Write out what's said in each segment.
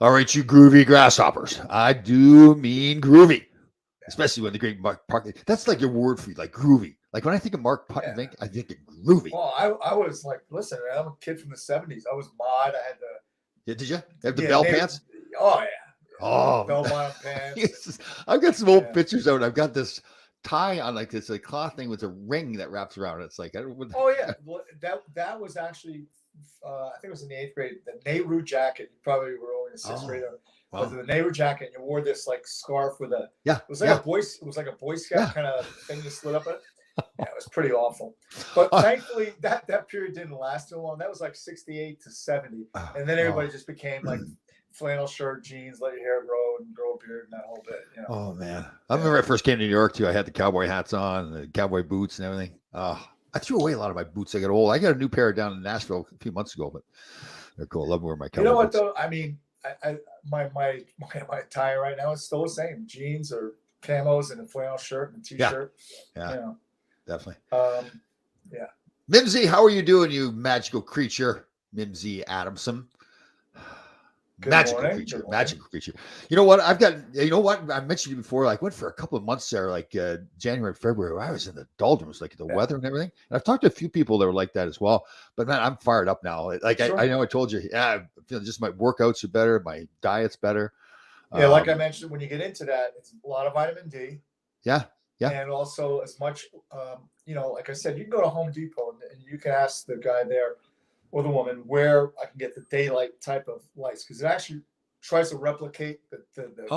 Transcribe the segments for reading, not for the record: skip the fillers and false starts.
All right, you groovy grasshoppers. I do mean groovy, especially when the great Mark Park. That's like your word for you, like groovy. Like when I think of Mark Yeah. Putnam, I think of groovy. Well, I was like, listen, man, I'm a kid from the '70s. I was mod. I had the Yeah, did you have the bell pants? Oh yeah, Oh, bell bottom pants. I've got some old Yeah. pictures out. I've got this tie on like this like cloth thing with a ring that wraps around it. It's like I don't. What Oh yeah, well, that was actually, I think it was in the 8th grade. The Nehru jacket. You probably were only in 6th grade. wow. But the Nehru jacket, you wore this like scarf with a. Yeah. It was like a Boy Scout kind of thing that slid up it. Yeah, it was pretty awful. But thankfully, that period didn't last too long. That was like 68 to 70, and then everybody just became like flannel shirt, jeans, let your hair grow and grow a beard, and that whole bit. You know? Oh man, I remember I first came to New York too. I had the cowboy hats on, the cowboy boots, and everything. I threw away a lot of my boots. I got old. I got a new pair down in Nashville a few months ago, but they're cool. I love wearing my cowboy. You know what boots. though? I mean, my attire right now is still the same: jeans or camos and a flannel shirt and a t-shirt. Yeah. You know. Definitely. Yeah. Mimsy, how are you doing, you magical creature? Mimsy Adamson. Magical creature. You know what? I mentioned you before. Like, went for a couple of months there, like January, February. I was in the doldrums, like the weather and everything. And I've talked to a few people that were like that as well. But man, I'm fired up now. Like, sure. I know I told you, I feel just my workouts are better, my diet's better. Yeah, like I mentioned, when you get into that, it's a lot of vitamin D. Yeah. Yeah. And also as much, like I said, you can go to Home Depot and you can ask the guy there or the woman where I can get the daylight type of lights, because it actually tries to replicate the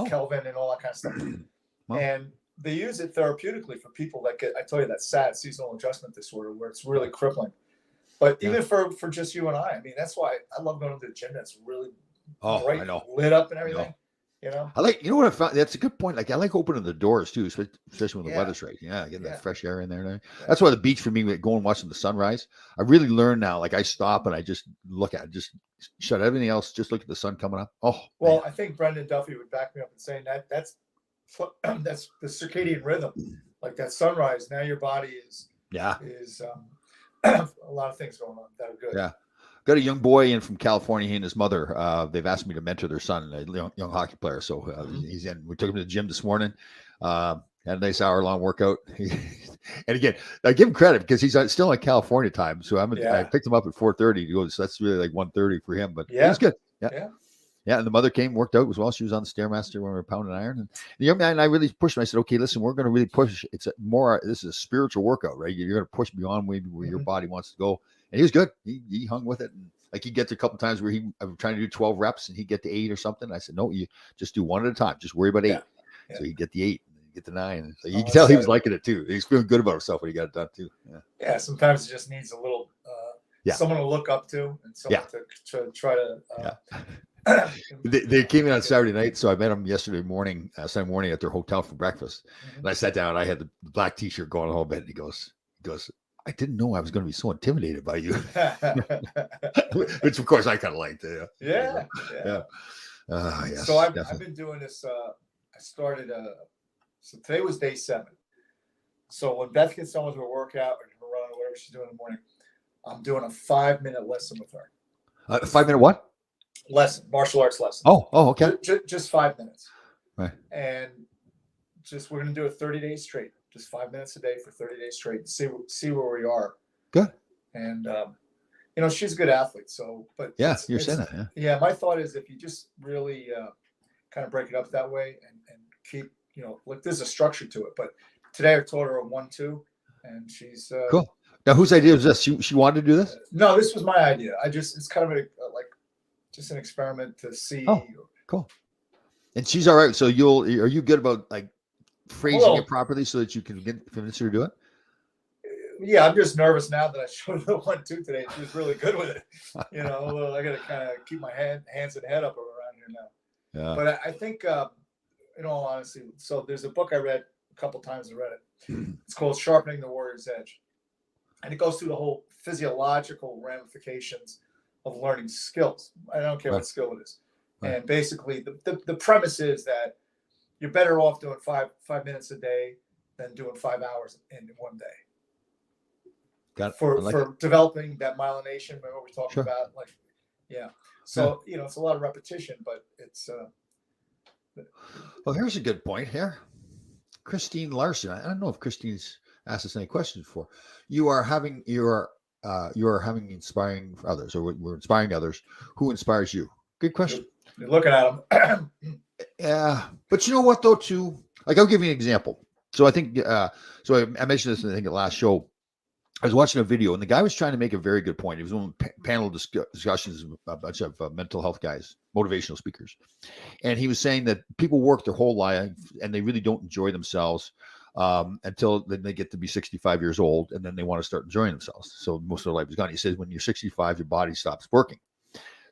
Kelvin and all that kind of stuff. Wow. And they use it therapeutically for people that get, I tell you, that sad seasonal adjustment disorder where it's really crippling. But even for just you and I mean, that's why I love going to the gym. That's really bright, I know, lit up and everything. You know, what I found. That's a good point. Like, I like opening the doors too, especially when the weather's right. Yeah, getting that fresh air in there. Yeah. That's why the beach for me, going and watching the sunrise. I really learned now. Like, I stop and I just look at it, just shut everything else, just look at the sun coming up. Oh, well, man. I think Brendan Duffy would back me up in saying that's the circadian rhythm. Like that sunrise, now your body is a lot of things going on that are good. Yeah. Got a young boy in from California. He and his mother. They've asked me to mentor their son, a young hockey player. So he's in. We took him to the gym this morning. Had a nice hour-long workout. And again, I give him credit because he's still in California time. So I picked him up at 4:30 to go. So that's really like 1:30 for him. But it was good. Yeah. And the mother came, worked out as well. She was on the Stairmaster when we were pounding iron. And the young man and I really pushed him. I said, "Okay, listen, we're going to really push. This is a spiritual workout, right? You're going to push beyond maybe where your body wants to go." And he was good. He hung with it. And like, he gets a couple times where I'm trying to do 12 reps and he'd get to 8 or something. I said, no, you just do one at a time. Just worry about 8. Yeah. So he'd get the 8, and get the 9. So you can tell he was liking it too. He's feeling good about himself when he got it done too. Yeah. Sometimes it just needs a little, someone to look up to and someone to try to. They came in on Saturday night, so I met them Sunday morning at their hotel for breakfast. And I sat down. I had the black T-shirt going a whole bit. And he goes, I didn't know I was going to be so intimidated by you. Which, of course, I kind of liked. Yeah. Yes, so I've been doing this. I started. So today was day 7. So when Beth gets done with her workout or her run or whatever she's doing in the morning, I'm doing a 5-minute lesson with her. 5-minute what? Lesson, martial arts lesson. Oh, okay. Just 5 minutes. Right. And we're going to do it 30 days straight. Just 5 minutes a day for 30 days straight. See where we are. Good. And she's a good athlete. So, but you're saying that. Yeah. Yeah. My thought is if you just really kind of break it up that way and keep, like there's a structure to it. But today I told her a 1-2, and she's cool. Now, whose idea was this? She wanted to do this? No, this was my idea. It's kind of just an experiment to see. Oh, cool. And she's all right. So are you good about like phrasing it properly so that you can convince her to do it? Yeah, I'm just nervous now that I showed her the 1-2 today. She was really good with it. I got to kind of keep my hands and head up around here now. Yeah. But I think, in all honesty, so there's a book I read a couple times. I read it. It's called Sharpening the Warrior's Edge. And it goes through the whole physiological ramifications of learning skills. I don't care what skill it is. Right. And basically, the premise is that you're better off doing five minutes a day than doing 5 hours in one day. For developing that myelination, remember we talked about, So it's a lot of repetition, but It's Well, here's a good point here. Christine Larson. I don't know if Christine's asked us any questions before. You are having inspiring others, or we're inspiring others. Who inspires you? Good question. you're looking at them. Yeah, but you know what though? Too, like I'll give you an example. So I think, so I mentioned this in I think the last show. I was watching a video, and the guy was trying to make a very good point. He was doing panel discussions with a bunch of mental health guys, motivational speakers, and he was saying that people work their whole life and they really don't enjoy themselves until then they get to be 65 years old, and then they want to start enjoying themselves. So most of their life is gone. He says when you're 65, your body stops working.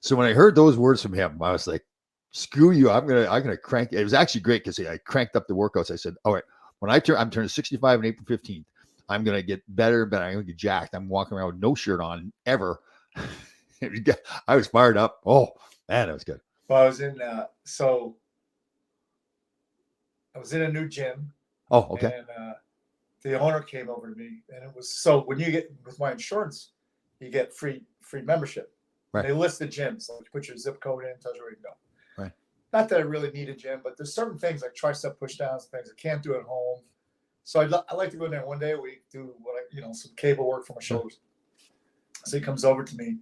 So when I heard those words from him, I was like, "Screw you! I'm gonna crank." It was actually great because I cranked up the workouts. I said, "All right, when I'm turning 65 on April 15th." I'm going to get better and better. I'm going to get jacked. I'm walking around with no shirt on ever. I was fired up. Oh, man, that was good. Well, I was in, I was in a new gym. Oh, okay. And the owner came over to me, and it was, so when you get with my insurance, you get free membership. Right. They list the gyms, like you put your zip code in, tells you where you go. Right. Not that I really need a gym, but there's certain things like tricep push downs, things I can't do at home. So I like to go in there one day a week, do some cable work for my shoulders. So he comes over to me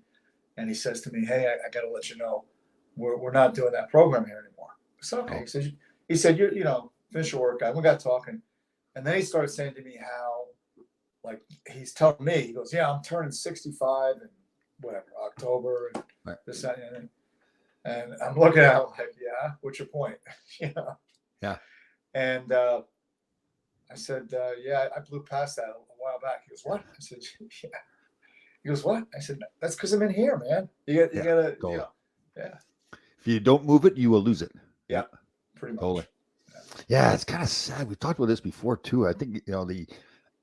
and he says to me, "Hey, I got to let you know, we're not doing that program here anymore." So okay. Oh. He said, you finish your workout. We got talking, and then he started saying to me how, like, he's telling me, he goes, "Yeah, I'm turning 65 in whatever October and right. this that, and I'm looking at him like, yeah, what's your point?" Yeah. And I said, yeah, I blew past that a while back. He goes, "What?" I said, "Yeah." He goes, "What?" I said, "That's because I'm in here, man. You gotta, yeah. If you don't move it, you will lose it. Yeah, pretty much. Totally. Yeah, it's kind of sad. We've talked about this before too. I think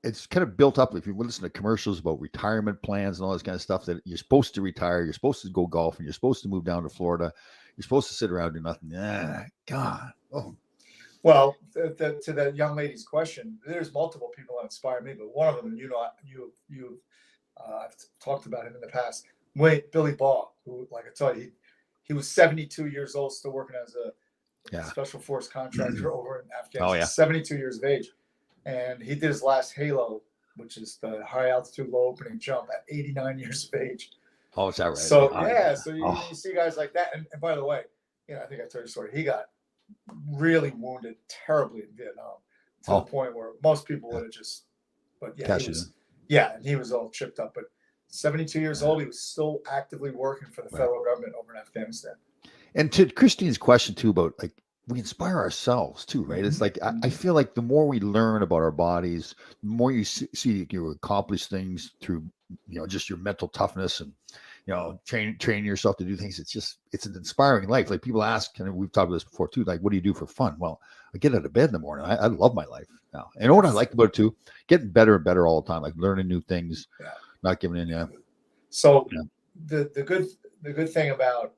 it's kind of built up. If you listen to commercials about retirement plans and all this kind of stuff, that you're supposed to retire, you're supposed to go golf, and you're supposed to move down to Florida, you're supposed to sit around and do nothing. God. Oh. Well, to that young lady's question, there's multiple people that inspire me, but one of them, I've talked about him in the past. Billy Ball, who, like I told you, he was 72 years old, still working as a special force contractor over in Afghanistan. Oh, yeah. 72 years of age, and he did his last Halo, which is the high altitude low opening jump, at 89 years of age. Oh, is that right? So so you see guys like that, and by the way, I think I told you a story. He got really wounded terribly in Vietnam to the point where most people would have just, but and he was all chipped up. But 72 years old, he was still actively working for the federal government over in Afghanistan. And to Christine's question too about, like, we inspire ourselves too, right? It's like I feel like the more we learn about our bodies, the more you see you accomplish things through just your mental toughness and training yourself to do things. It's an inspiring life. Like people ask, and we've talked about this before too, like, what do you do for fun? Well, I get out of bed in the morning. I love my life now. And you know what I like about it too? Getting better and better all the time, like learning new things, not giving in. So the good thing about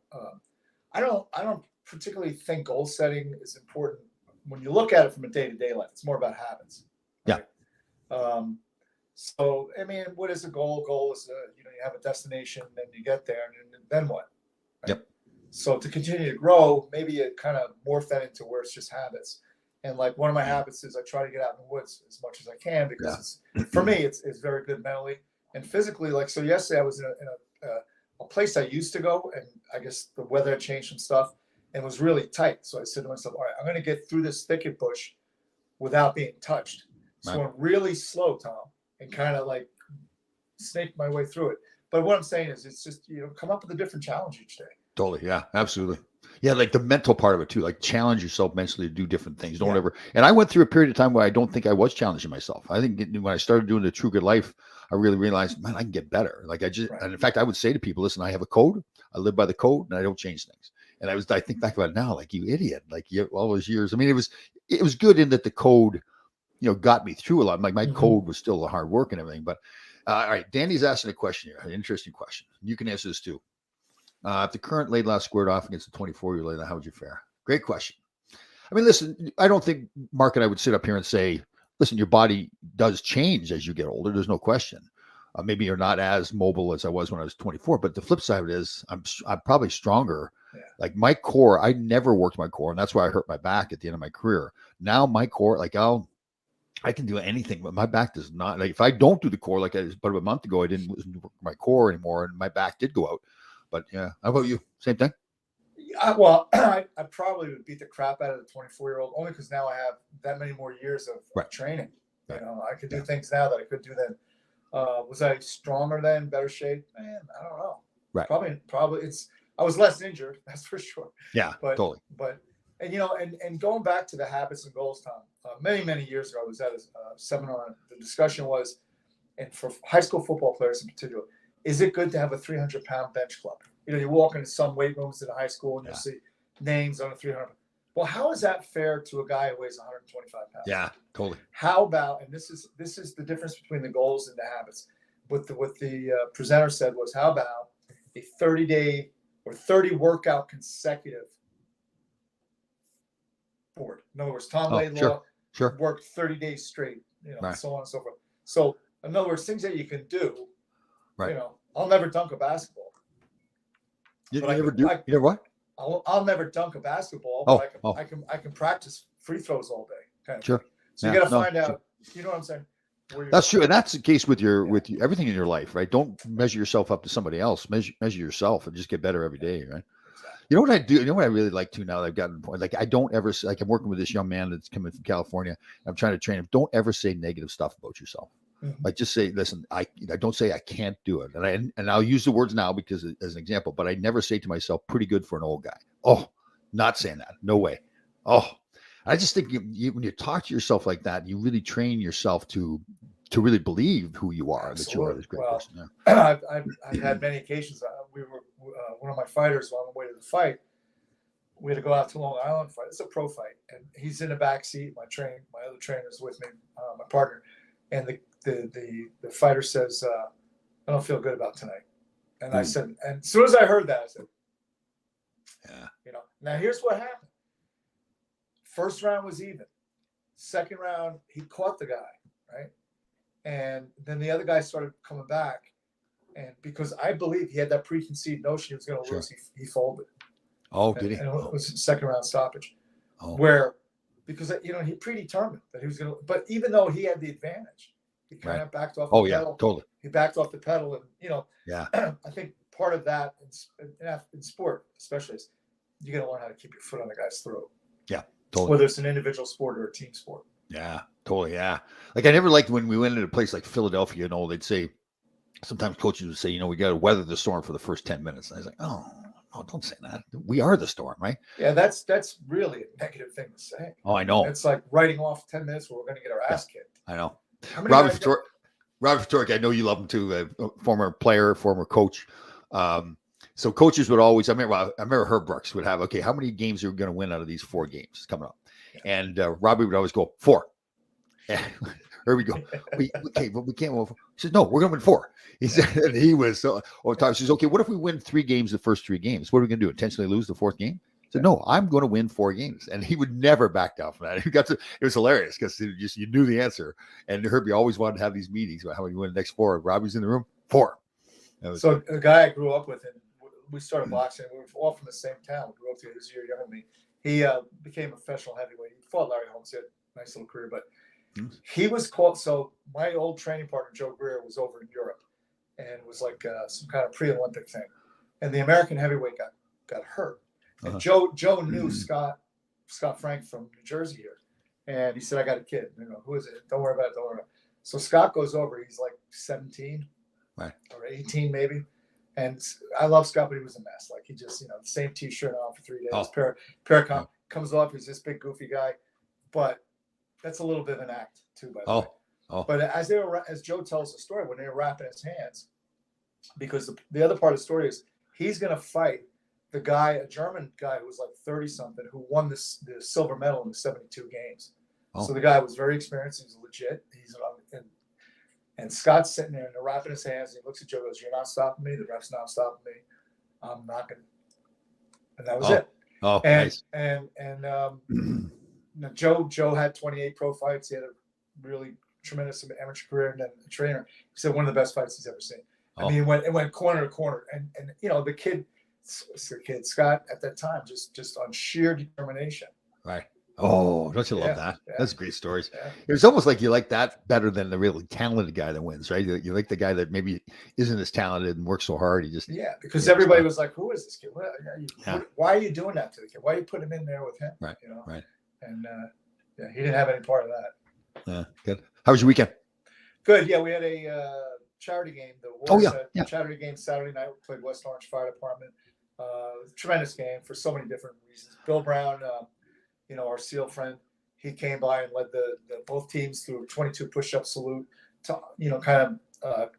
I don't particularly think goal setting is important when you look at it from a day-to-day life. It's more about habits. Right? Yeah. So, I mean, what is a goal? Goal is, you have a destination, then you get there, and then what? Right? Yep. So to continue to grow, maybe you kind of morph that into where it's just habits. And like one of my habits is I try to get out in the woods as much as I can because for me, it's very good mentally and physically. Like, so yesterday I was in a place I used to go, and I guess the weather had changed some stuff and was really tight. So I said to myself, all right, I'm going to get through this thicket bush without being touched. So I'm really slow, Tom, and kind of like snake my way through it. But what I'm saying is it's just, come up with a different challenge each day. Totally. Yeah, absolutely. Yeah. Like the mental part of it too, like challenge yourself mentally to do different things. Don't ever. And I went through a period of time where I don't think I was challenging myself. I think when I started doing the True Good Life, I really realized, man, I can get better. Like and in fact, I would say to people, listen, I have a code. I live by the code and I don't change things. And I think back about it now, like, you idiot, like all those years. I mean, it was good in that the code, got me through a lot. Like my code was still the hard work and everything. But all right, Danny's asking a question here, an interesting question. You can answer this too. If the current Laidlaw squared off against the 24-year Laidlaw, how would you fare? Great question. I mean, listen, I don't think Mark and I would sit up here and say, listen, your body does change as you get older. There's no question. Maybe you're not as mobile as I was when I was 24, but the flip side of it is I'm probably stronger Like my core, I never worked my core, and that's why I hurt my back at the end of my career. Now my core, like I can do anything, but my back does not. Like if I don't do the core, like about a month ago, I didn't work my core anymore, and my back did go out. But yeah, how about you? Same thing? Well, I probably would beat the crap out of the 24-year-old only because now I have that many more years of training. You know, I could do things now that I could do then. Was I stronger then, better shape? Man, I don't know. Right. Probably I was less injured, that's for sure. Yeah, totally. But and you know, and going back to the habits and goals, Tom, many years ago, I was at a seminar. The discussion was, and for high school football players in particular, is it good to have a 300-pound bench club? You know, you walk into some weight rooms in high school and you'll see names on a 300. Well, how is that fair to a guy who weighs 125 pounds? Yeah, totally. How about, and this is the difference between the goals and the habits. What the presenter said was, how about a 30-day or 30 workout consecutive board? In other words, Tom Laidlaw worked 30 days straight, you know, so on and so forth. So, in other words, things that you can do. You know, I'll never dunk a basketball. You never do? You never what? I'll never dunk a basketball, but I can practice free throws all day. Kind of sure. So you got to find out. You know what I'm saying? That's true, and that's the case with everything in your life, right? Don't measure yourself up to somebody else. Measure yourself and just get better every day, right? You know what I do? You know what I really like to now that I've gotten to the point? Like I don't ever like I'm working with this young man that's coming from California. I'm trying to train him. Don't ever say negative stuff about yourself. Mm-hmm. Like just say, listen, I don't say I can't do it. And I'll use the words now because as an example, but I never say to myself, pretty good for an old guy. Oh, not saying that. No way. Oh, I just think when you talk to yourself like that, you really train yourself to really believe who you are, that you are this great person. Yeah. I've had many occasions. We were one of my fighters on the way to the fight. We had to go out to Long Island fight. It's a pro fight, and he's in the back seat. My other trainer's with me, my partner, and the fighter says, "I don't feel good about tonight." And I said, and as soon as I heard that, I said, "Yeah, you know." Now here's what happened. First round was even. Second round, he caught the guy, right? And then the other guy started coming back. And because I believe he had that preconceived notion he was going to lose, he folded. Oh, did he? And it was a second round stoppage. Oh. Because, you know, he predetermined that he was going to, but even though he had the advantage, he kind of backed off the pedal. Totally. He backed off the pedal. And, you know, I think part of that in sport, especially, is you got to learn how to keep your foot on the guy's throat. Yeah. Totally. Whether it's an individual sport or a team sport. Yeah, totally. Yeah. Like I never liked when we went into a place like Philadelphia, you know, they'd say, sometimes coaches would say, you know, we got to weather the storm for the first 10 minutes. And I was like, oh, don't say that. We are the storm, right? Yeah, that's really a negative thing to say. Oh, I know. It's like writing off 10 minutes where we're going to get our ass kicked. I know. Robert Ftorek, I know you love him too, former player, former coach. So coaches would always, I remember Herb Brooks would have, okay, how many games are we going to win out of these 4 games coming up? Yeah. And Robbie would always go 4. And here we go. Okay, but we can't win 4. He says, no, we're going to win 4. He said, and he was so time. He says, okay, what if we win 3 games the first 3 games? What are we going to do? Intentionally lose the 4th game? He said, no, I'm going to win 4 games. And he would never back down from that. It was hilarious because you knew the answer. And Herbie always wanted to have these meetings about how many win the next 4. Robbie's in the room, 4. So a guy I grew up with, and we started boxing. We were all from the same town. We grew up together. He was a year younger than me. He became a professional heavyweight. He fought Larry Holmes. He had a nice little career, but he was caught. So my old training partner, Joe Greer, was over in Europe, and it was like some kind of pre-Olympic thing. And the American heavyweight got hurt. And Joe knew Scott Frank from New Jersey here, and he said, "I got a kid. You know, who is it? Don't worry about it. Don't worry about it." So Scott goes over. He's like 17, right, or 18 maybe. And I love Scott, but he was a mess. Like he just, you know, the same T-shirt on for 3 days. Pair comes off. He's this big goofy guy, but that's a little bit of an act too, by the way. But as Joe tells the story, when they were wrapping his hands, because the other part of the story is he's going to fight the guy, a German guy who was like 30 something, who won the silver medal in the 72 games. So the guy was very experienced. He's legit. And Scott's sitting there and they're wrapping his hands. And he looks at Joe and goes, "You're not stopping me. The ref's not stopping me. I'm not going to." And that was it. Oh, and, nice. Joe had 28 pro fights. He had a really tremendous amateur career and then a trainer. He said one of the best fights he's ever seen. I mean, it went corner to corner. And you know, the kid, the kid Scott at that time, just on sheer determination. Right. Oh, don't you love that? Yeah. That's great stories. Yeah. It's almost like you like that better than the really talented guy that wins, right? You like the guy that maybe isn't as talented and works so hard. He just because everybody was like, "Who is this kid? Yeah. Why are you doing that to the kid? Why are you putting him in there with him?" Right. You know. Right. And he didn't have any part of that. Yeah. Good. How was your weekend? Good. Yeah, we had a charity game. The Warriors had charity game Saturday night. We played West Orange Fire Department. Tremendous game for so many different reasons. Bill Brown, our SEAL friend, he came by and led the both teams through a 22 push-up salute to kind of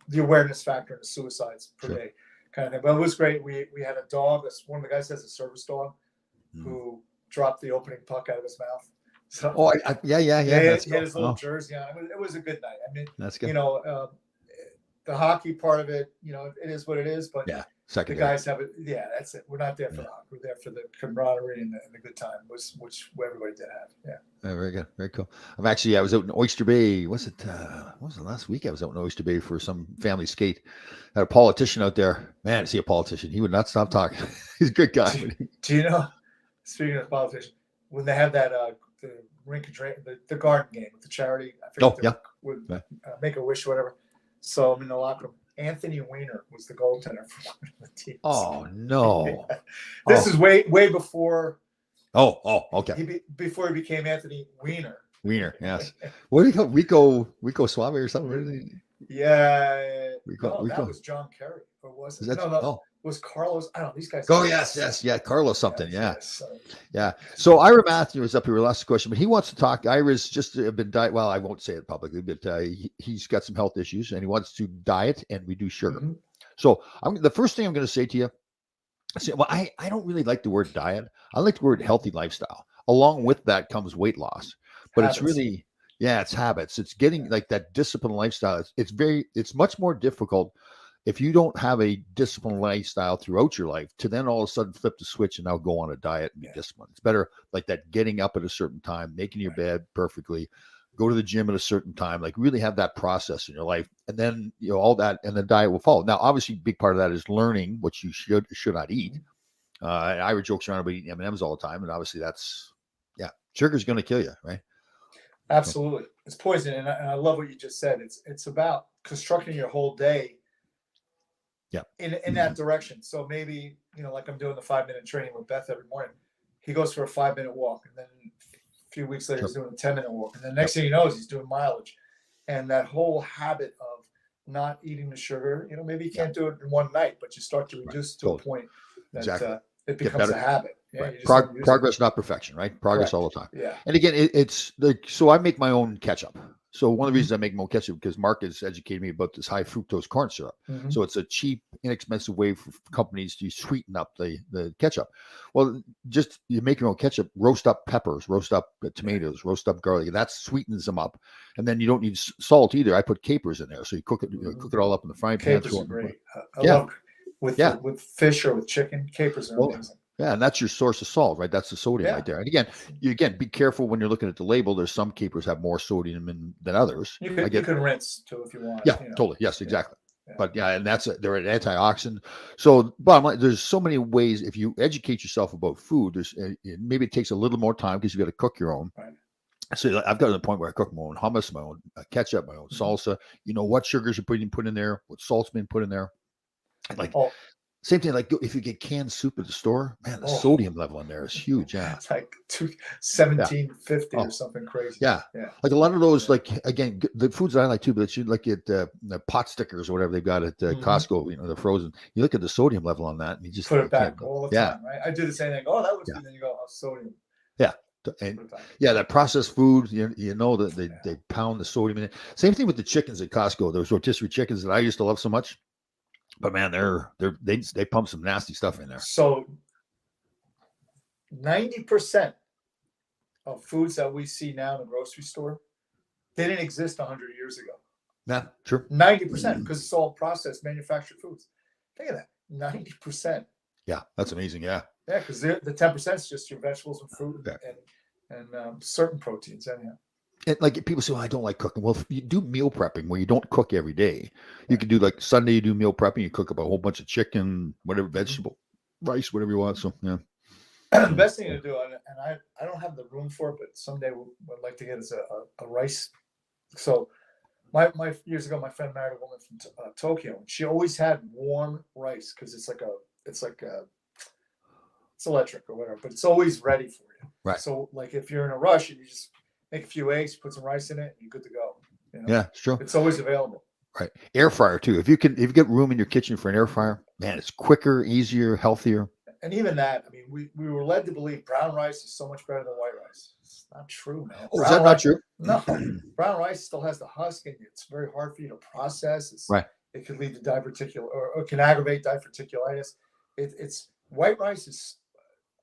the awareness factor in the suicides per day kind of thing. But it was great. We had a dog. One of the guys has a service dog who dropped the opening puck out of his mouth. So, yeah. He had his little jersey on. It was a good night. I mean, that's good. The hockey part of it, it is what it is. But the guys have it. Yeah, that's it. We're not there for the hockey. We're there for the camaraderie and the good time, which everybody did have. Yeah. Very good. Very cool. I was out in Oyster Bay. What was it last week? I was out in Oyster Bay for some family skate. Had a politician out there. Man, to see a politician, he would not stop talking. He's a good guy. Do you know? Speaking of politicians, when they have that the rink and drain, the garden game with the charity, I forget with Make a Wish or whatever. So I'm in the locker room. Anthony Weiner was the goaltender for one of the teams. Oh no! This is way before. Oh, okay. Before he became Anthony Weiner. Weiner, yes. What do you call Rico Suave or something? Yeah. That was John Kerry, or was it? No. It was Carlos. I don't know. These guys. Oh yes. Carlos something. Yeah. So Ira Matthew was up here. Last question, but he wants to talk. Ira's just been diet. Well, I won't say it publicly, but he's got some health issues and he wants to diet and reduce sugar. Mm-hmm. So the first thing I'm going to say to you. I don't really like the word diet. I like the word healthy lifestyle. Along with that comes weight loss, but habits. It's really, it's habits. It's getting like that disciplined lifestyle. It's much more difficult if you don't have a disciplined lifestyle throughout your life to then all of a sudden flip the switch and now go on a diet and be disciplined. It's better like that getting up at a certain time, making your bed perfectly, go to the gym at a certain time, like really have that process in your life. And then, all that, and the diet will follow. Now, obviously, a big part of that is learning what you should not eat. Ira jokes around about eating M&Ms all the time. And obviously sugar's going to kill you, right? Absolutely. It's poison. And I love what you just said. It's about constructing your whole day in that direction. So maybe, like I'm doing the 5-minute training with Beth every morning. He goes for a 5-minute walk, and then a few weeks later he's doing a 10-minute walk, and the next thing he knows, he's doing mileage. And that whole habit of not eating the sugar, maybe you can't do it in one night, but you start to reduce to a point that it becomes a habit. Right. Progress, not perfection, right? Progress all the time. Yeah. And again, it's like, so I make my own ketchup. So one of the reasons I make my own ketchup because Mark has educated me about this high fructose corn syrup. Mm-hmm. So it's a cheap, inexpensive way for companies to sweeten up the ketchup. Well, just you make your own ketchup, roast up peppers, roast up tomatoes, roast up garlic, and that sweetens them up. And then you don't need salt either. I put capers in there, so you cook it, cook it all up in the frying pan. Capers are great. I love with fish or with chicken. Capers are amazing. Yeah, and that's your source of salt, right? That's the sodium right there. And again, be careful when you're looking at the label. There's some capers have more sodium than others. You can rinse too if you want. Yeah, totally. Yes, exactly. Yeah. But and they're an antioxidant. So bottom line, there's so many ways. If you educate yourself about food, maybe it takes a little more time because you got to cook your own. Right. So I've got to the point where I cook my own hummus, my own ketchup, my own salsa. You know what sugars are being put in there, what salt's being put in there. Same thing, like if you get canned soup at the store, man, the sodium level in there is huge. Yeah, it's like 1750 or something crazy. Yeah, like a lot of those, like again, the foods that I like too, but you look at the pot stickers or whatever they've got at Costco, the frozen. You look at the sodium level on that, and you just put it back all the time, right? I do the same thing. Oh, that looks good. Then you go, sodium. Yeah. And that processed food, that they pound the sodium in it. Same thing with the chickens at Costco. Those rotisserie chickens that I used to love so much. But man, they pump some nasty stuff in there. So 90% of foods that we see now in the grocery store, they didn't exist 100 years ago. Yeah, true. 90% because it's all processed, manufactured foods. Think of that, 90%. Yeah, that's amazing. Yeah. Yeah, because the 10% is just your vegetables and fruit and certain proteins. Anyhow. And like people say, well, I don't like cooking. Well, if you do meal prepping where you don't cook every day, you can do like Sunday, you do meal prepping, you cook up a whole bunch of chicken, whatever, vegetable, rice, whatever you want. So, yeah. The best thing to do, and I don't have the room for it, but someday would like to get is a rice. So my years ago, my friend married a woman from Tokyo, and she always had warm rice because it's electric or whatever, but it's always ready for you. Right. So like if you're in a rush and you just make a few eggs, put some rice in it, and you're good to go. You know? Yeah, it's true. It's always available. Right. Air fryer too. If you get room in your kitchen for an air fryer, man, it's quicker, easier, healthier. And even that, I mean, we were led to believe brown rice is so much better than white rice. It's not true, man. Oh, is that not true? No, brown rice still has the husk, and it's very hard for you to process. Right. It could lead to diverticulitis, or can aggravate diverticulitis. It's white rice is,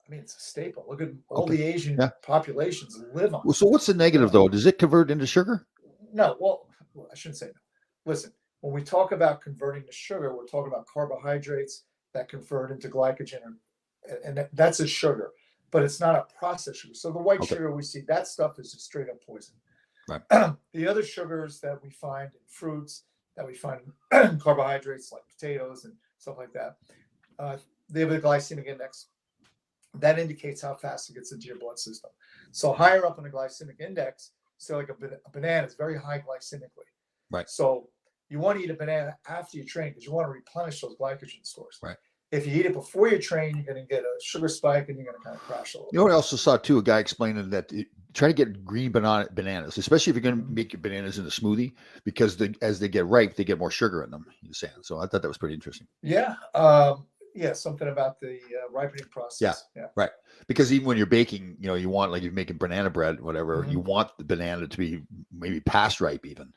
I mean, it's a staple. Look at all the Asian populations live on. Well, so what's the negative though? Does it convert into sugar? No. Well, I shouldn't say no. Listen, when we talk about converting to sugar, we're talking about carbohydrates that convert into glycogen, and that's a sugar, but it's not a processed sugar. So the white sugar we see, that stuff is just straight up poison. Right. The other sugars that we find in fruits, that we find in carbohydrates like potatoes and stuff like that, they have a glycemic index that indicates how fast it gets into your blood system. So higher up on the glycemic index, so like a banana is very high glycemically. Right. So you want to eat a banana after you train because you want to replenish those glycogen stores. Right. If you eat it before you train, you're going to get a sugar spike and you're going to kind of crash a little. You know what I also saw too? A guy explaining that try to get green bananas, especially if you're going to make your bananas in a smoothie, because as they get ripe, they get more sugar in them. You're saying. So I thought that was pretty interesting. Yeah. Yeah. Something about the ripening process. Yeah. Right. Because even when you're baking, you want, like, you're making banana bread, whatever, you want the banana to be maybe past ripe even.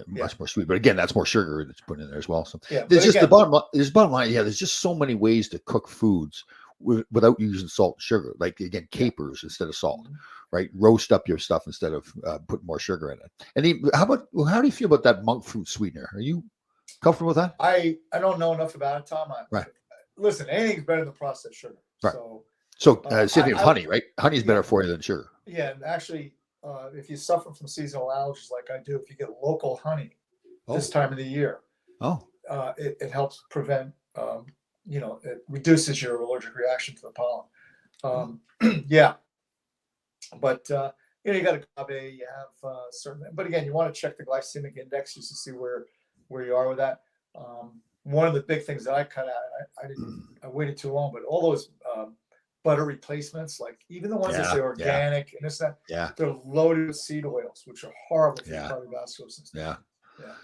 Much more sweet, but again, that's more sugar that's put in there as well. So there's just the bottom line. Yeah, there's just so many ways to cook foods without using salt and sugar. Like, again, capers instead of salt, right? Roast up your stuff instead of putting more sugar in it. And how do you feel about that monk fruit sweetener? Are you comfortable with that? I don't know enough about it, Tom. Right. Listen, anything's better than processed sugar. Right. So same thing with honey, right? Honey's better for you than sugar. Yeah, and actually, if you suffer from seasonal allergies like I do, if you get local honey this time of the year, it helps prevent, it reduces your allergic reaction to the pollen. Yeah. But, you got agave, you have certain, but again, you want to check the glycemic index just to see where you are with that. One of the big things that I cut out, I waited too long, but all those butter replacements, like even the ones that say organic and this, that, they're loaded with seed oils, which are horrible for your cardiovascular system. Yeah,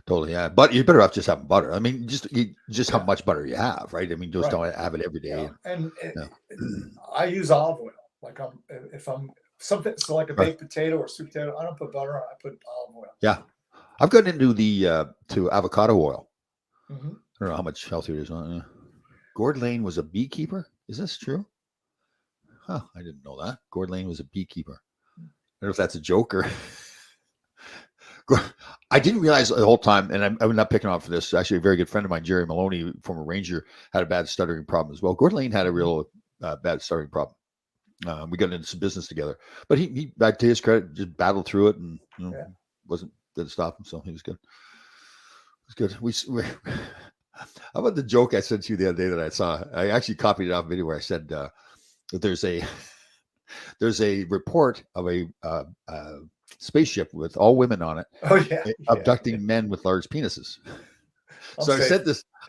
totally. Yeah, but you're better off just having butter. I mean, just how much butter you have, right? I mean, just don't have it every day. And I use olive oil. Like if I'm something, so like a baked potato or sweet potato, I don't put butter on. I put olive oil. Yeah, I've gotten into to avocado oil. Mm-hmm. I don't know how much healthier it is. Gord Lane was a beekeeper. Is this true? Huh, I didn't know that. Gord Lane was a beekeeper. I don't know if that's a joke or. I didn't realize the whole time, and I'm not picking on for this. Actually, a very good friend of mine, Jerry Maloney, former Ranger, had a bad stuttering problem as well. Gord Lane had a real bad stuttering problem. We got into some business together, but he, back to his credit, just battled through it and didn't stop him. So he was good. It was good. How about the joke I sent you the other day that I saw? I actually copied it off video where I said that there's a report of a spaceship with all women on it, abducting men with large penises. So I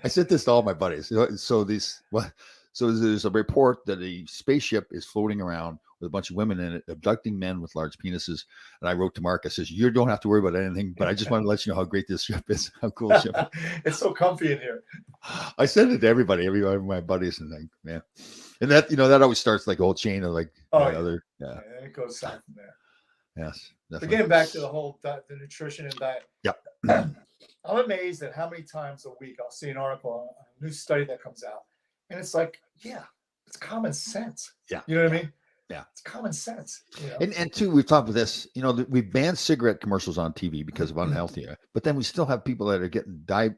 sent this to all my buddies. So there's a report that a spaceship is floating around with a bunch of women in it, abducting men with large penises. And I wrote to Mark, I says, you don't have to worry about anything, but I just want to let you know how great this ship is, how cool the ship is. It's so comfy in here. I sent it to every one of my buddies, and like, man. And that, that always starts like a whole chain of like other. Yeah. It goes south from there. Yes. Definitely. So getting back to the whole the nutrition and diet. Yep. I'm amazed at how many times a week I'll see an article on a new study that comes out. And it's like, it's common sense. Yeah. You know what I mean? Yeah. It's common sense. You know? And two, we've talked about this, we've banned cigarette commercials on TV because of unhealthy, but then we still have people that are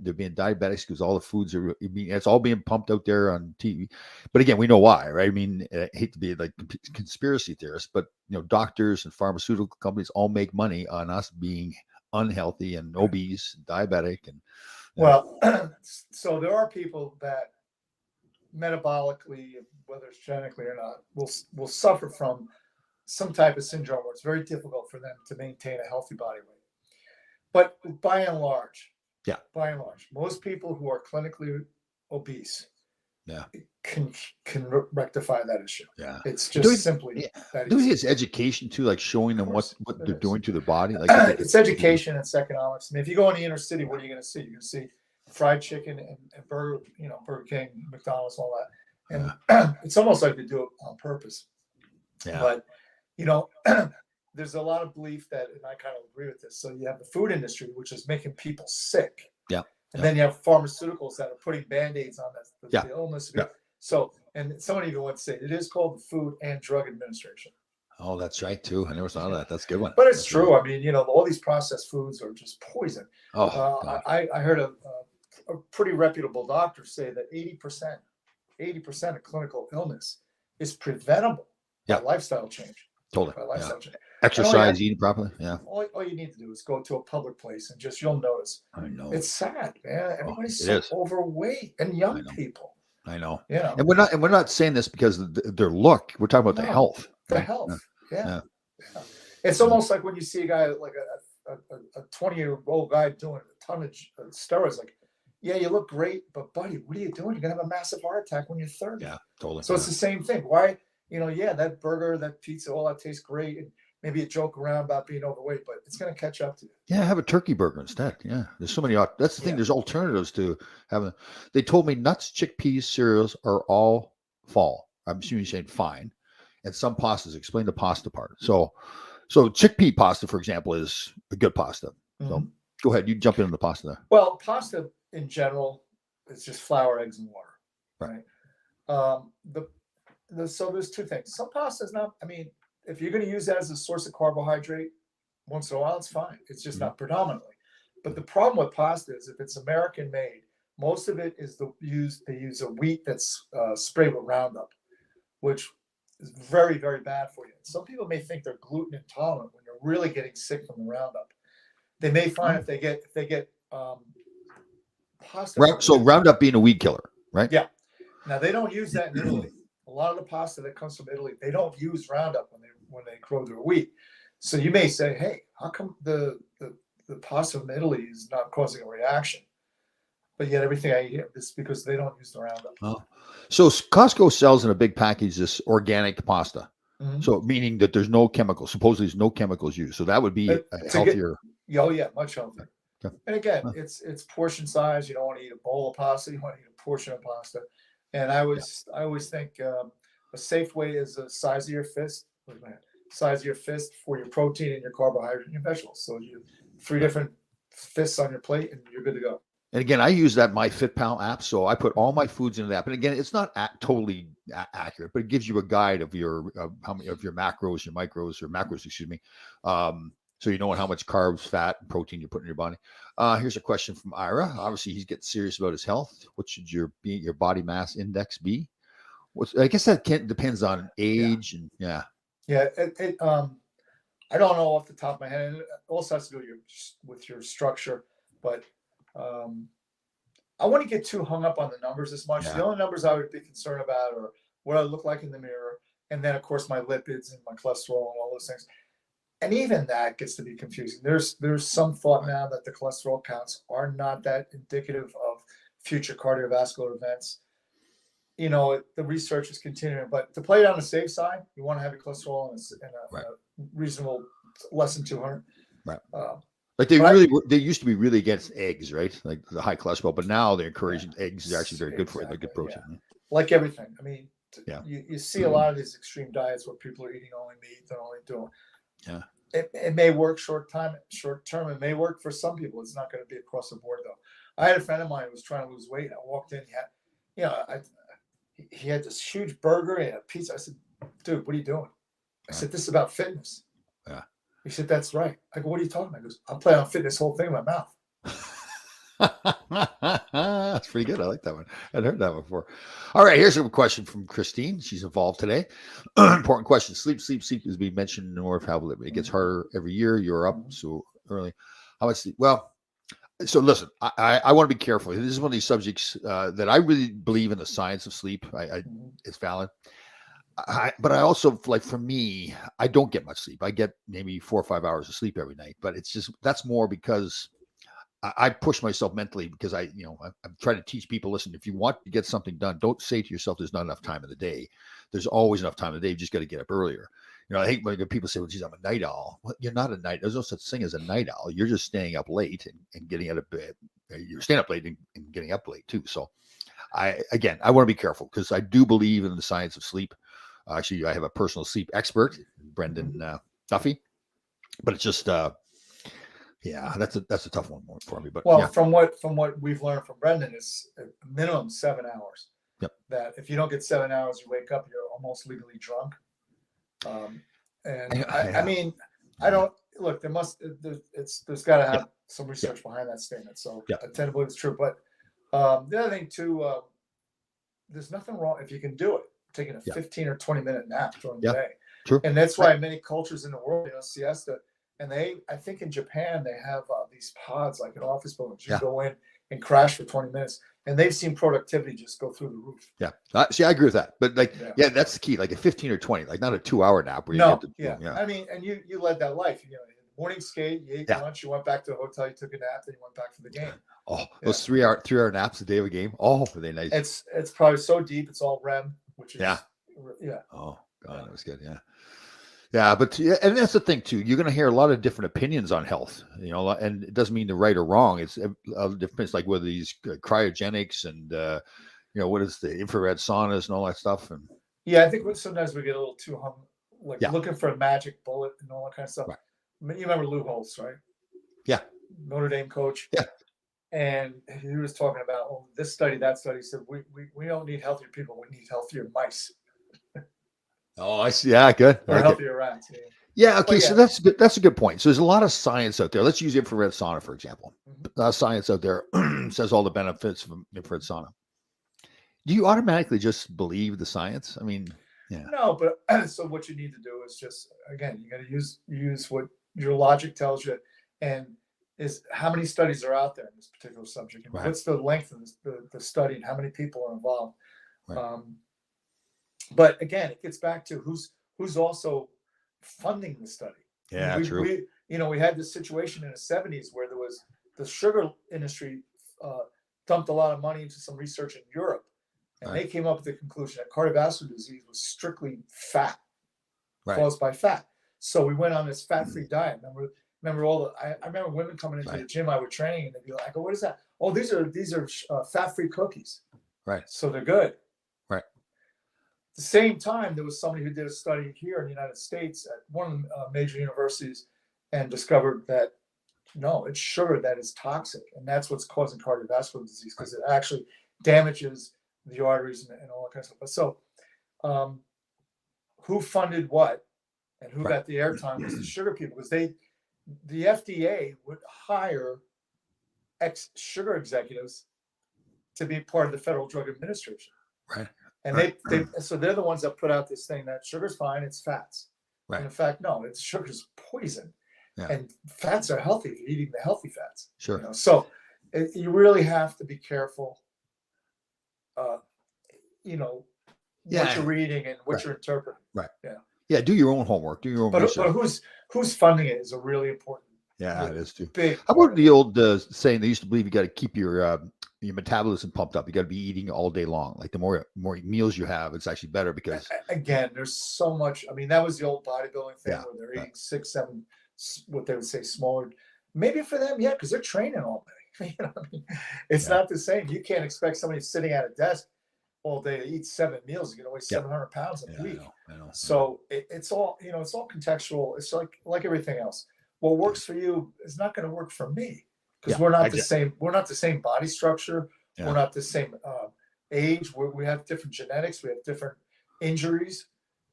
they're being diabetics because all the foods it's all being pumped out there on TV. But again, we know why, right? I mean, I hate to be like conspiracy theorists, but doctors and pharmaceutical companies all make money on us being unhealthy and obese, and diabetic. And well, so there are people that metabolically, whether it's genetically or not, will suffer from some type of syndrome where it's very difficult for them to maintain a healthy body weight. But by and large, most people who are clinically obese, can rectify that issue. Yeah, it's just simply that. It's education too, like showing them what they're doing to their body. Like it's education, it's economics. I mean, if you go in the inner city, what are you going to see? You're going to see fried chicken and burger, Burger King, McDonald's, all that. And it's almost like they do it on purpose. Yeah. But there's a lot of belief that, and I kind of agree with this. So you have the food industry, which is making people sick. Yeah. And then you have pharmaceuticals that are putting Band-Aids on the illness. Yeah. So, and someone even would say it is called the Food and Drug Administration. Oh, that's right too. I never saw that. That's a good one. But it's true. Right. I mean, all these processed foods are just poison. Oh, I heard a pretty reputable doctor say that 80% of clinical illness is preventable by lifestyle change. Totally. By lifestyle change. Exercise, eating properly. Yeah. All you need to do is go to a public place and you'll notice. I know. It's sad, man. Everybody's so overweight, and young people. I know. And we're not saying this because of their look. We're talking about the health. The health. Yeah. It's almost like when you see a guy like a 20-year-old guy doing a ton of steroids, like, yeah, you look great, but buddy, what are you doing? You're gonna have a massive heart attack when you're 30. Yeah, totally. So it's the same thing. Why, that burger, that pizza, all that tastes great, and maybe you joke around about being overweight, but it's gonna catch up to you. Yeah, have a turkey burger instead. Yeah, there's so many. That's the thing. There's alternatives to having. They told me nuts, chickpeas, cereals are all fall. I'm assuming you're saying fine, and some pastas. Explain the pasta part. So chickpea pasta, for example, is a good pasta. So go ahead, you jump into the pasta there. Well, pasta in general is just flour, eggs, and water, right? So there's two things. Some pasta is not. I mean, if you're going to use that as a source of carbohydrate once in a while, it's fine. It's just not predominantly. But the problem with pasta is if it's American made, most of it is they use a wheat that's sprayed with Roundup, which is very, very bad for you. Some people may think they're gluten intolerant when you're really getting sick from the Roundup. They may find if they get pasta. So Roundup being a weed killer, right? Yeah. Now they don't use that in Italy. A lot of the pasta that comes from Italy, they don't use Roundup when they grow their wheat. So you may say, hey, how come the pasta from Italy is not causing a reaction? But yet everything I eat is because they don't use the Roundup. Oh. So Costco sells in a big package this organic pasta. Mm-hmm. So meaning that there's no chemicals. Supposedly there's no chemicals used. So that would be a healthier. Much healthier. Okay. And again, it's portion size. You don't want to eat a bowl of pasta. You want to eat a portion of pasta. And I always think a safe way is the size of your fist. Size of your fist for your protein and your carbohydrate and your vegetables. So you 3 different fists on your plate, and you're good to go. And again, I use that MyFitPal app, so I put all my foods into that. But again, it's not totally accurate, but it gives you a guide of your how many of your macros, your micros, or macros, excuse me. So you know how much carbs, fat, and protein you put in your body. Here's a question from Ira. Obviously, he's getting serious about his health. What should your body mass index be? I guess that depends on age and Yeah, I don't know off the top of my head. It also has to do with your structure, but I wouldn't get too hung up on the numbers as much. Yeah. The only numbers I would be concerned about are what I look like in the mirror, and then of course my lipids and my cholesterol and all those things. And even that gets to be confusing. There's some thought now that the cholesterol counts are not that indicative of future cardiovascular events. The research is continuing, but to play it on the safe side, you want to have your cholesterol in a reasonable less than 200. Right. They used to be really against eggs, right? Like the high cholesterol, but now they're encouraging eggs. They're actually very good for you. They're good protein. Yeah. Like everything. I mean, you see a lot of these extreme diets where people are eating only meat, they're only doing. Yeah. It may work short term. It may work for some people. It's not going to be across the board though. I had a friend of mine who was trying to lose weight. I walked in. He had this huge burger and a pizza. I said, "Dude, what are you doing? I said, this is about fitness. Yeah. He said, that's right. I go, what are you talking about? He goes, I'm playing on fitness whole thing in my mouth. That's pretty good. I like that one. I'd heard that before. All right, here's a question from Christine. She's involved today. Important question. Sleep is being mentioned more heavily. It gets harder every year. You're up so early. How much sleep? Well, so listen, I want to be careful. This is one of these subjects that I really believe in the science of sleep. It's valid. But I also, like, for me, I don't get much sleep. I get maybe 4 or 5 hours of sleep every night, but it's just, that's more because I push myself mentally, because I'm trying to teach people, listen, if you want to get something done, don't say to yourself, there's not enough time in the day. There's always enough time in the day. You just got to get up earlier. I hate when people say, well, geez, I'm a night owl. Well, you're not a night. There's no such thing as a night owl. You're just staying up late and getting out of bed. You're staying up late and getting up late too. So I want to be careful, because I do believe in the science of sleep. Actually, I have a personal sleep expert, Brendan Duffy, but it's just, that's a tough one for me. But from what we've learned from Brendan, is minimum 7 hours. Yep. That if you don't get 7 hours, you wake up, you're almost legally drunk. I mean, I don't look. There's got to have some research behind that statement. So I tend to believe it's true. But the other thing too, there's nothing wrong if you can do it. Taking a 15 or 20-minute nap during the day. True. And that's why many cultures in the world, siesta. And I think in Japan, they have these pods, like in office buildings. You go in and crash for 20 minutes. And they've seen productivity just go through the roof. Yeah. See, I agree with that. But that's the key. Like a 15 or 20, like not a 2-hour nap. Where I mean, and you led that life. Morning skate, you ate lunch, you went back to the hotel, you took a nap, then you went back for the game. Oh, those 3-hour naps a day of a game. Oh, are they nice? It's probably so deep. It's all REM, which is Oh God, that was good. Yeah, but and that's the thing too. You're going to hear a lot of different opinions on health, and it doesn't mean they're right or wrong. It's a difference, like whether these cryogenics and what is the infrared saunas and all that stuff. And I think sometimes we get a little too looking for a magic bullet and all that kind of stuff. Right. You remember Lou Holtz, right? Yeah, Notre Dame coach. Yeah, and he was talking about this study, that study. He said we don't need healthier people. We need healthier mice. Oh, I see. Yeah, good. Or healthier rats. Yeah. Okay. So that's good. That's a good point. So there's a lot of science out there. Let's use infrared sauna, for example. Science out there says all the benefits of infrared sauna. Do you automatically just believe the science? I mean, no, but so what you need to do is just, again, you got to use what your logic tells you, and is how many studies are out there in this particular subject, and what's the length of the study, and how many people are involved. Right. But again, it gets back to who's also funding the study. Yeah, true. We had this situation in the 70s where there was the sugar industry dumped a lot of money into some research in Europe, and they came up with the conclusion that cardiovascular disease was strictly fat, caused by fat. So we went on this fat-free diet. Remember I remember women coming into the gym I was training, and they'd be like, "Oh, what is that? Oh, these are fat-free cookies." Right. So they're good. Right. At the same time, there was somebody who did a study here in the United States at one of the major universities, and discovered that no, it's sugar that is toxic, and that's what's causing cardiovascular disease, because it actually damages the arteries and all that kind of stuff. But so, who funded what, and who got the airtime was the sugar people, because the FDA would hire ex-sugar executives to be part of the Federal Drug Administration. Right. And so they're the ones that put out this thing that sugar's fine, it's fats. Right. And in fact, no, sugar's poison. Yeah. And fats are healthy if you're eating the healthy fats. Sure. So you really have to be careful, what you're reading and what you're interpreting. Right. Yeah. Yeah. Do your own homework. Do your own research. But who's funding it is a really important. Yeah, it is too. Big. How about the old saying they used to believe you got to keep your metabolism pumped up. You got to be eating all day long. Like the more meals you have, it's actually better, because again, there's so much. I mean, that was the old bodybuilding thing where they're eating 6, 7, what they would say smaller. Maybe for them, because they're training all day. It's not the same. You can't expect somebody sitting at a desk all day to eat 7 meals. You're gonna weigh 700 pounds in a week. I know. So it's all it's all contextual. It's like everything else. What works for you is not going to work for me, because we're not the same. We're not the same body structure. Yeah. We're not the same age. We have different genetics. We have different injuries.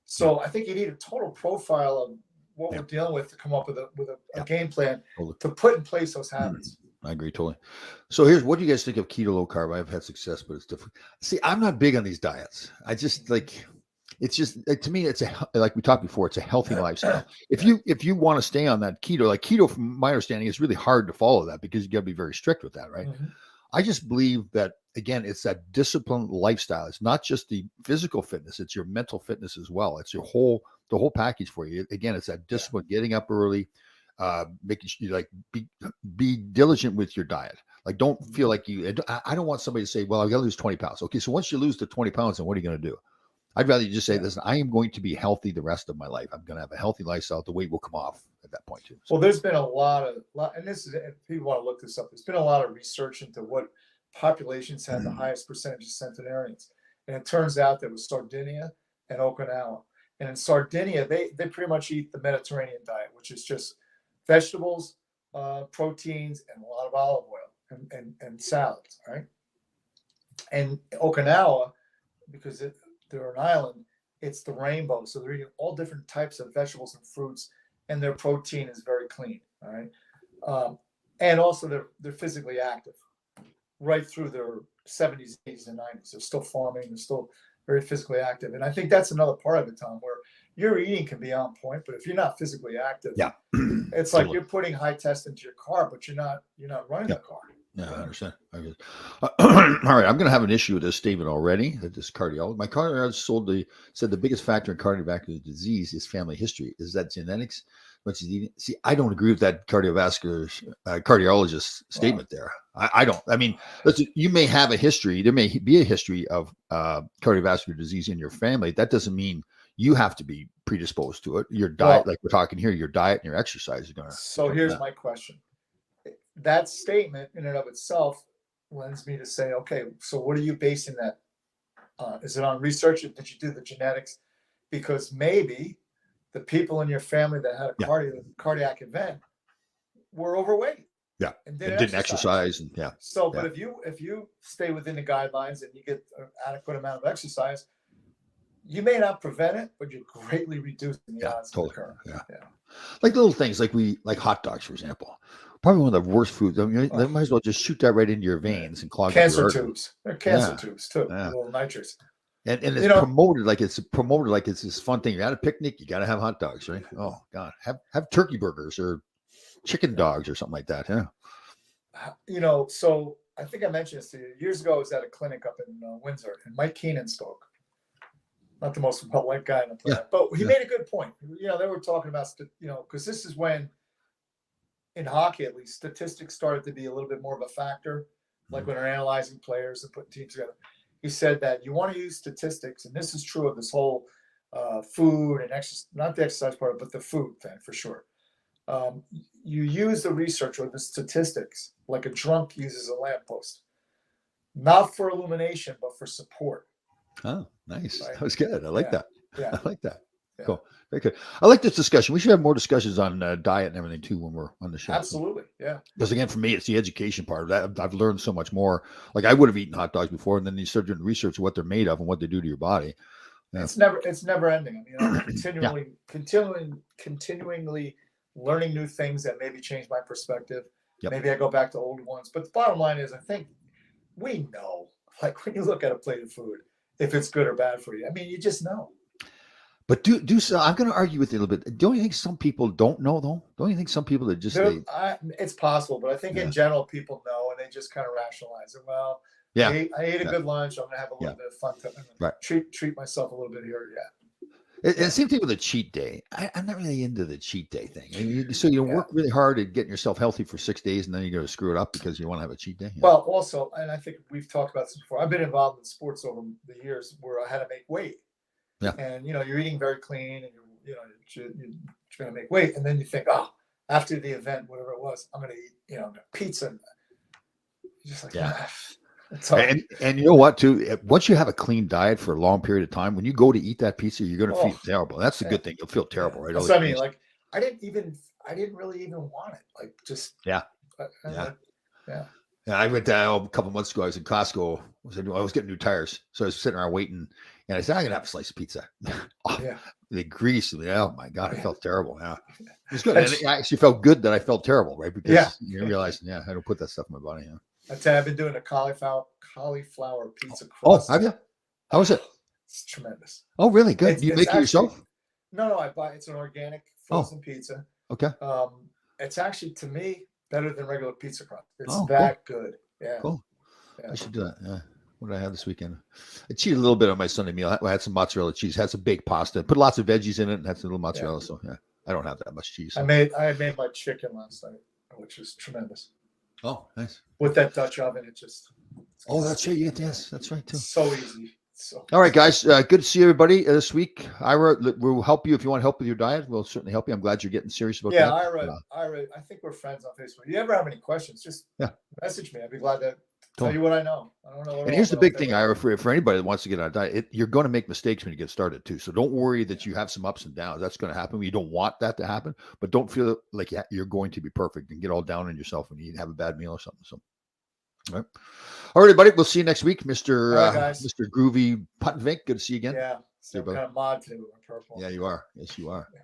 So I think you need a total profile of what Yeah. we're dealing with to come up with a Yeah. game plan Totally. to put in place those habits. I agree totally. So here's what do you guys think of keto low carb? I've had success, but it's different. See, I'm not big on these diets. I just like it's just to me, it's like we talked before, it's a healthy lifestyle. If you want to stay on that keto, like keto, from my understanding, it's really hard to follow that because you got to be very strict with that, right? Mhm. I just believe that again, it's that disciplined lifestyle. It's not just the physical fitness; it's your mental fitness as well. It's the whole package for you. Again, it's that discipline, getting up early, making sure you like be diligent with your diet. Like, don't feel like you. I don't want somebody to say, "Well, I got to lose 20 pounds." Okay, so once you lose the 20 pounds, then what are you going to do? I'd rather you just say, "Listen, I am going to be healthy the rest of my life. I'm going to have a healthy lifestyle. The weight will come off at that point too." So, Well, there's been a lot, and this is, if people want to look this up, there's been a lot of research into what populations had the highest percentage of centenarians. And it turns out that it was Sardinia and Okinawa. And in Sardinia, they pretty much eat the Mediterranean diet, which is just vegetables, proteins, and a lot of olive oil and salads, right? And Okinawa, because they're an island, it's the rainbow. So they're eating all different types of vegetables and fruits, and their protein is very clean, all right? And also they're physically active right through their 70s, 80s, and 90s. They're still farming. They're still very physically active. And I think that's another part of it, Tom, where your eating can be on point, but if you're not physically active, it's like you're putting high test into your car, but you're not running the car. Yeah, I understand. All right, I'm going to have an issue with this statement already. That this cardiologist, my cardiologist said the biggest factor in cardiovascular disease is family history. Is that genetics? See, I don't agree with that cardiologist statement there. I don't. I mean, listen, you may have a history. There may be a history of cardiovascular disease in your family. That doesn't mean you have to be predisposed to it. Your diet, like we're talking here, your diet and your exercise is going to. So here's my question. That statement in and of itself lends me to say, okay, so what are you basing that on? Is it on research? Did you do the genetics? Because maybe the people in your family that had a cardiac event were overweight. Yeah. And didn't exercise. And So, but if you stay within the guidelines and you get an adequate amount of exercise, you may not prevent it, but you're greatly reducing the odds of occurring. Yeah. Like little things like hot dogs, for example. Probably one of the worst foods. I mean, they might as well just shoot that right into your veins and clog cancer tubes. They're cancer tubes too. Little nitrates. And it's promoted like it's this fun thing. You're at a picnic, you got to have hot dogs, right? Oh God, have turkey burgers or chicken dogs or something like that. Yeah. So I think I mentioned this to you years ago. I was at a clinic up in Windsor, and Mike Keenan spoke. Not the most well-liked guy on the planet, but he made a good point. They were talking about, because this is when, in hockey at least, statistics started to be a little bit more of a factor, like when they're analyzing players and putting teams together. He said that you want to use statistics, and this is true of this whole food and exercise, not the exercise part, but the food thing for sure. You use the research or the statistics like a drunk uses a lamppost, not for illumination, but for support. Oh, nice. Right? That was good. I like that. Yeah. I like that. Yeah. Cool. Very good. I like this discussion. We should have more discussions on diet and everything too when we're on the show. Absolutely. Yeah. Because again, for me, it's the education part of that. I've learned so much more. Like I would have eaten hot dogs before, and then you start doing research of what they're made of and what they do to your body. Yeah. It's never ending. Continually learning new things that maybe change my perspective. Yep. Maybe I go back to old ones. But the bottom line is, I think we know, like when you look at a plate of food, if it's good or bad for you. I mean, you just know. But do so. I'm going to argue with you a little bit. Don't you think some people don't know though? Don't you think some people that just it's possible, but I think in general people know and they just kind of rationalize it. Well, I ate a good lunch. I'm going to have a little bit of fun to treat myself a little bit here. Yeah. And same thing with a cheat day. I'm not really into the cheat day thing. I mean, so you work really hard at getting yourself healthy for 6 days, and then you're going to screw it up because you want to have a cheat day. Well, also, and I think we've talked about this before. I've been involved in sports over the years where I had to make weight. Yeah. And you're eating very clean, and you're going to make weight, and then you think, after the event, whatever it was, I'm going to eat, pizza. And you're just like, And you know what, too? Once you have a clean diet for a long period of time, when you go to eat that pizza, you're going to feel terrible. That's the good thing. You'll feel terrible, right? So I mean, like, I didn't really even want it. Like, just Yeah. I went down a couple months ago. I was in Costco. I was getting new tires, so I was sitting around waiting, And I said, I'm going to have a slice of pizza. Oh, Yeah. the grease. Oh my God, I felt terrible. Yeah. It was good. And it actually felt good that I felt terrible, right? Because you realize, I don't put that stuff in my body. Yeah. I tell you, I've been doing a cauliflower pizza Oh, crust. have you? How was it? It's tremendous. Oh, really? Good. You make it yourself? No, I buy it's an organic frozen pizza. Okay. It's actually, to me, better than regular pizza crust. It's cool. good. Yeah. Cool. Yeah. I should do that. Yeah. What did I have this weekend? I cheated a little bit on my Sunday meal. I had some mozzarella cheese, had some baked pasta, put lots of veggies in it, and had some little mozzarella. So I don't have that much cheese. So. I made my chicken last night, which was tremendous. Oh, nice. With that Dutch oven, it just. Oh, that's right. Yes, that's right too. So easy. All right, guys. Good to see everybody this week. Ira, we'll help you if you want help with your diet. We'll certainly help you. I'm glad you're getting serious about that. Yeah, Ira, I think we're friends on Facebook. If you ever have any questions, just message me. I'd be glad to tell you what I know. I don't know. And here's the big thing, Ira, for anybody that wants to get on a diet, you're going to make mistakes when you get started too. So don't worry that you have some ups and downs. That's going to happen. You don't want that to happen, but don't feel like you're going to be perfect and get all down on yourself when you have a bad meal or something. So. All right, everybody. We'll see you next week, Mr. Groovy Puttvink. Good to see you again. Yeah. So kind of mod today with my purple. Yeah, you are. Yes, you are. Yeah.